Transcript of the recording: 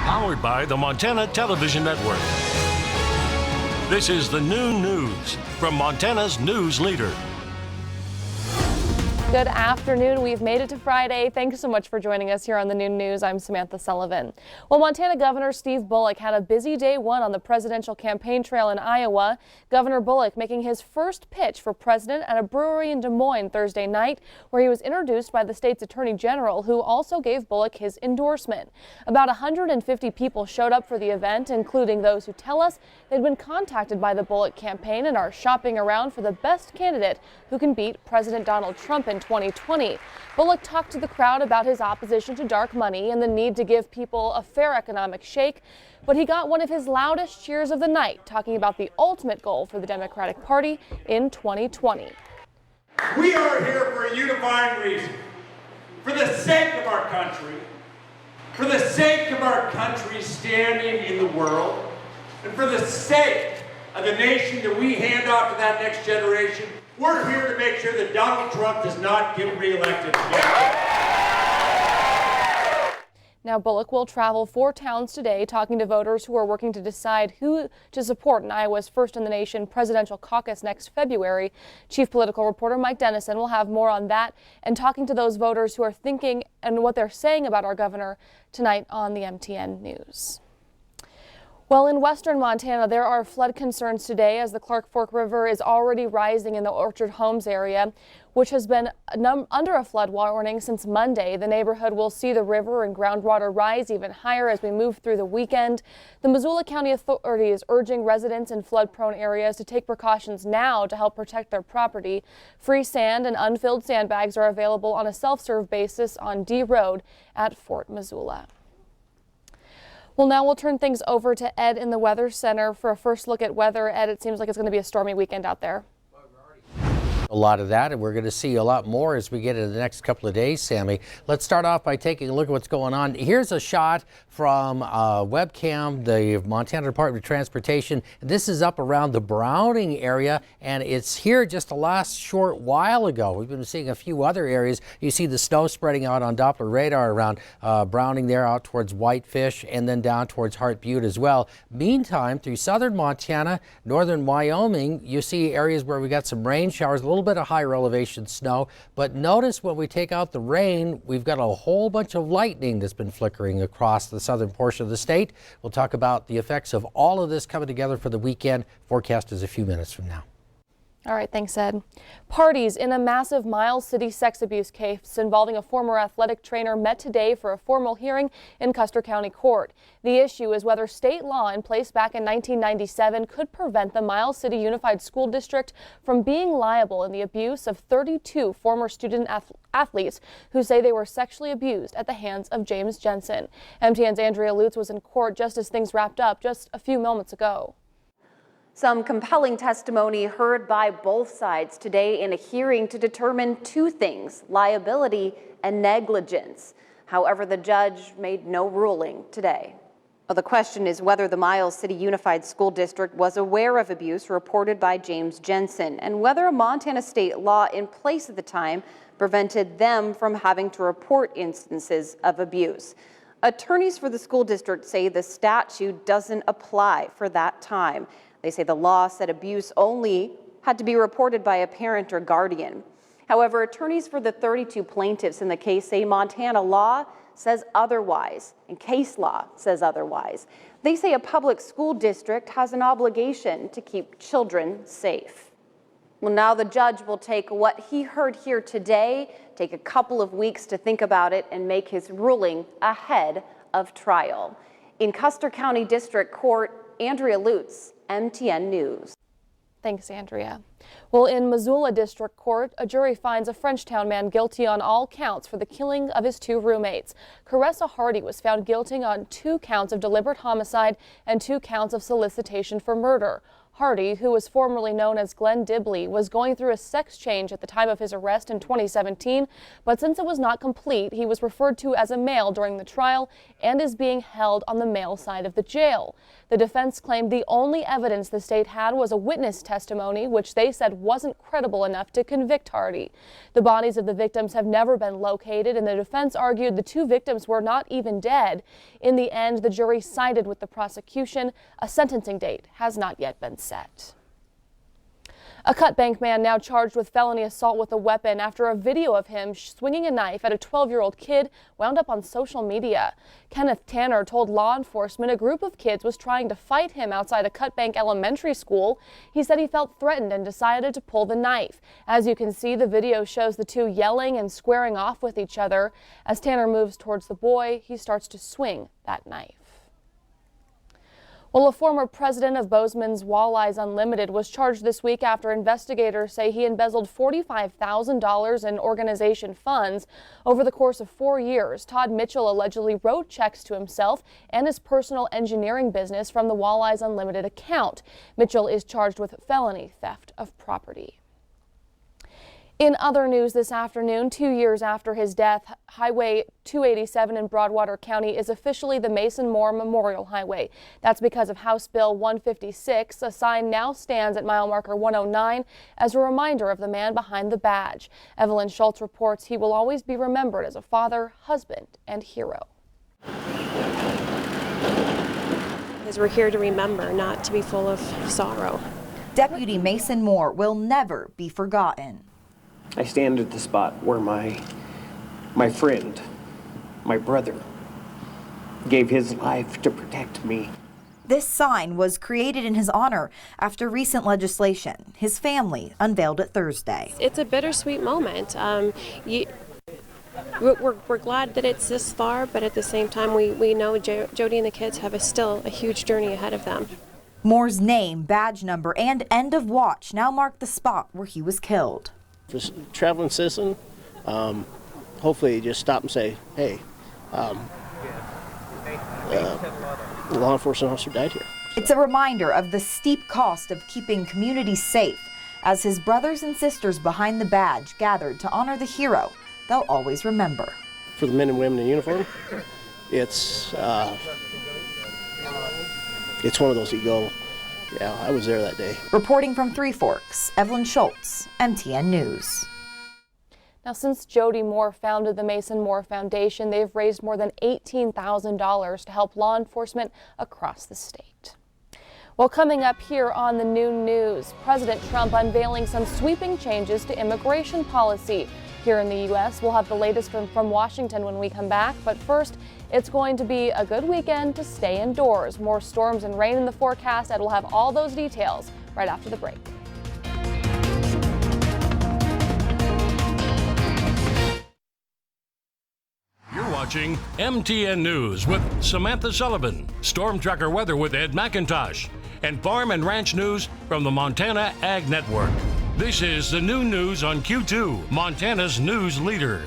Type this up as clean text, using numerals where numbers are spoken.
Powered by the Montana Television Network. This is the Noon News from Montana's news leader. Good afternoon. We've made it to Friday. Thanks so much for joining us here on the Noon News. I'm Samantha Sullivan. Well, Montana Governor Steve Bullock had a busy day one on the presidential campaign trail in Iowa. Governor Bullock making his first pitch for president at a brewery in Des Moines Thursday night, where he was introduced by the state's attorney general, who also gave Bullock his endorsement. About 150 people showed up for the event, including those who tell us they'd been contacted by the Bullock campaign and are shopping around for the best candidate who can beat President Donald Trump in 2020. Bullock talked to the crowd about his opposition to dark money and the need to give people a fair economic shake, but he got one of his loudest cheers of the night, talking about the ultimate goal for the Democratic Party in 2020. We are here for a unifying reason, for the sake of our country, for the sake of our country's standing in the world, and for the sake of the nation that we hand off to that next generation. We're here to make sure that Donald Trump does not get reelected again. Now, Bullock will travel 4 towns today, talking to voters who are working to decide who to support in Iowa's first in the nation presidential caucus next February. Chief political reporter Mike Dennison will have more on that and talking to those voters who are thinking and what they're saying about our governor tonight on the MTN News. Well, in western Montana, there are flood concerns today as the Clark Fork River is already rising in the Orchard Homes area, which has been under a flood warning since Monday. The neighborhood will see the river and groundwater rise even higher as we move through the weekend. The Missoula County Authority is urging residents in flood-prone areas to take precautions now to help protect their property. Free sand and unfilled sandbags are available on a self-serve basis on D Road at Fort Missoula. Well, now we'll turn things over to Ed in the Weather Center for a first look at weather. Ed, it seems like it's going to be a stormy weekend out there. A lot of that, and we're going to see a lot more as we get into the next couple of days, Sammy. Let's start off by taking a look at what's going on. Here's a shot from webcam, the Montana Department of Transportation. This is up around the Browning area, and it's here just the last short while ago. We've been seeing a few other areas. You see the snow spreading out on Doppler radar around Browning there, out towards Whitefish, and then down towards Hart Butte as well. Meantime, through southern Montana, northern Wyoming, you see areas where we got some rain showers, a little bit of higher elevation snow, but notice when we take out the rain, we've got a whole bunch of lightning that's been flickering across the southern portion of the state. We'll talk about the effects of all of this coming together for the weekend. Forecast is a few minutes from now. All right, thanks, Ed. Parties in a massive Miles City sex abuse case involving a former athletic trainer met today for a formal hearing in Custer County Court. The issue is whether state law in place back in 1997 could prevent the Miles City Unified School District from being liable in the abuse of 32 former student athletes who say they were sexually abused at the hands of James Jensen. MTN's Andrea Lutz was in court just as things wrapped up just a few moments ago. Some compelling testimony heard by both sides today in a hearing to determine 2 things, liability and negligence. However, the judge made no ruling today. Well, the question is whether the Miles City Unified School District was aware of abuse reported by James Jensen and whether a Montana state law in place at the time prevented them from having to report instances of abuse. Attorneys for the school district say the statute doesn't apply for that time. They say the law said abuse only had to be reported by a parent or guardian. However, attorneys for the 32 plaintiffs in the case say Montana law says otherwise, and case law says otherwise. They say a public school district has an obligation to keep children safe. Well, now the judge will take what he heard here today, take a couple of weeks to think about it, and make his ruling ahead of trial. In Custer County District Court, Andrea Lutz, MTN News. Thanks, Andrea. Well, in Missoula District Court, a jury finds a Frenchtown man guilty on all counts for the killing of his 2 roommates. Caressa Hardy was found guilty on 2 counts of deliberate homicide and 2 counts of solicitation for murder. Hardy, who was formerly known as Glenn Dibley, was going through a sex change at the time of his arrest in 2017, but since it was not complete, he was referred to as a male during the trial and is being held on the male side of the jail. The defense claimed the only evidence the state had was a witness testimony, which they said wasn't credible enough to convict Hardy. The bodies of the victims have never been located, and the defense argued the two victims were not even dead. In the end, the jury sided with the prosecution. A sentencing date has not yet been set. A Cut Bank man now charged with felony assault with a weapon after a video of him swinging a knife at a 12-year-old kid wound up on social media. Kenneth Tanner told law enforcement a group of kids was trying to fight him outside a Cut Bank elementary school. He said he felt threatened and decided to pull the knife. As you can see, the video shows the two yelling and squaring off with each other. As Tanner moves towards the boy, he starts to swing that knife. Well, a former president of Bozeman's Walleyes Unlimited was charged this week after investigators say he embezzled $45,000 in organization funds over the course of 4 years. Todd Mitchell allegedly wrote checks to himself and his personal engineering business from the Walleyes Unlimited account. Mitchell is charged with felony theft of property. In other news this afternoon, 2 years after his death, Highway 287 in Broadwater County is officially the Mason Moore Memorial Highway. That's because of House Bill 156. A sign now stands at mile marker 109 as a reminder of the man behind the badge. Evelyn Schultz reports he will always be remembered as a father, husband, and hero. Because we're here to remember, not to be full of sorrow. Deputy Mason Moore will never be forgotten. I stand at the spot where my friend, my brother, gave his life to protect me. This sign was created in his honor after recent legislation. His family unveiled it Thursday. It's a bittersweet moment. We're glad that it's this far, but at the same time, we know Jody and the kids have still a huge journey ahead of them. Moore's name, badge number, and end of watch now mark the spot where he was killed. For a traveling citizen, hopefully you just stop and say, hey, the law enforcement officer died here. It's a reminder of the steep cost of keeping communities safe as his brothers and sisters behind the badge gathered to honor the hero they'll always remember. For the men and women in uniform, it's one of those you go, yeah, I was there that day. Reporting from Three Forks, Evelyn Schultz, MTN News. Now, since Jody Moore founded the Mason Moore Foundation, they've raised more than $18,000 to help law enforcement across the state. Well, coming up here on the noon news, President Trump unveiling some sweeping changes to immigration policy. Here in the U.S., we'll have the latest from Washington when we come back. But first, it's going to be a good weekend to stay indoors. More storms and rain in the forecast, and we'll have all those details right after the break. You're watching MTN News with Samantha Sullivan, Storm Tracker Weather with Ed McIntosh, and Farm and Ranch News from the Montana Ag Network. This is the noon news on Q2, Montana's news leader.